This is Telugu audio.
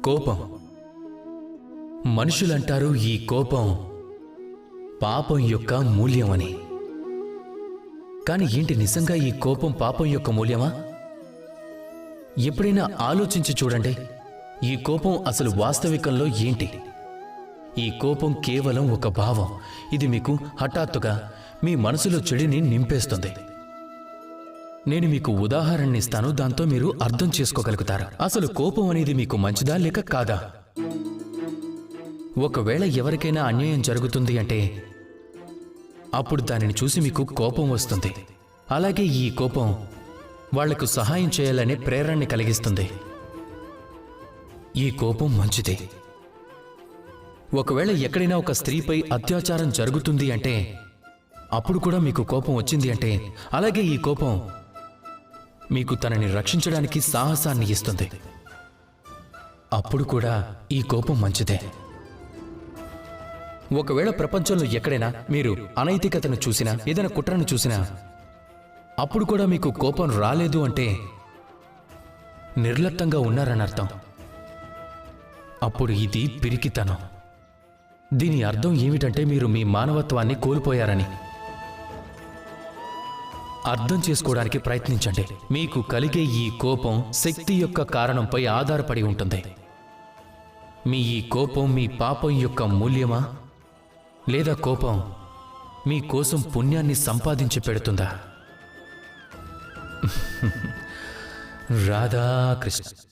కోపం. మనుషులంటారు ఈ కోపం పాపం యొక్క మూల్యమని. కాని ఏంటి నిజంగా ఈ కోపం పాపం యొక్క మూల్యమా? ఎప్పుడైనా ఆలోచించి చూడండి, ఈ కోపం అసలు వాస్తవికంలో ఏంటి? ఈ కోపం కేవలం ఒక భావం. ఇది మీకు హఠాత్తుగా మీ మనసులో చెడుని నింపేస్తుంది. నేను మీకు ఉదాహరణ ఇస్తాను, దాంతో మీరు అర్థం చేసుకోగలుగుతారు. అసలు కోపం అనేది మీకు మంచిదా లేక కాదా? ఒకవేళ ఎవరికైనా అన్యాయం జరుగుతుంది అంటే అప్పుడు దానిని చూసి మీకు కోపం వస్తుంది. అలాగే ఈ కోపం వాళ్లకు సహాయం చేయాలనే ప్రేరణని కలిగిస్తుంది. ఈ కోపం మంచిది. ఒకవేళ ఎక్కడైనా ఒక స్త్రీపై అత్యాచారం జరుగుతుంది అంటే అప్పుడు కూడా మీకు కోపం వచ్చింది అంటే, అలాగే ఈ కోపం మీకు తనని రక్షించడానికి సాహసాన్ని ఇస్తుంది. అప్పుడు కూడా ఈ కోపం మంచిదే. ఒకవేళ ప్రపంచంలో ఎక్కడైనా మీరు అనైతికతను చూసినా, ఏదైనా కుట్రను చూసినా, అప్పుడు కూడా మీకు కోపం రాలేదు అంటే నిర్లప్తంగా ఉన్నారని అర్థం. అప్పుడు ఇది పిరికితనం. దీని అర్థం ఏమిటంటే మీరు మీ మానవత్వాన్ని కోల్పోయారని. అర్థం చేసుకోవడానికి ప్రయత్నించండి. మీకు కలిగే ఈ కోపం శక్తి యొక్క కారణంపై ఆధారపడి ఉంటుంది. మీ ఈ కోపం మీ పాపం యొక్క మూల్యమా, లేదా కోపం మీ కోసం పుణ్యాన్ని సంపాదించి పెడుతుందా? రాధాకృష్ణ.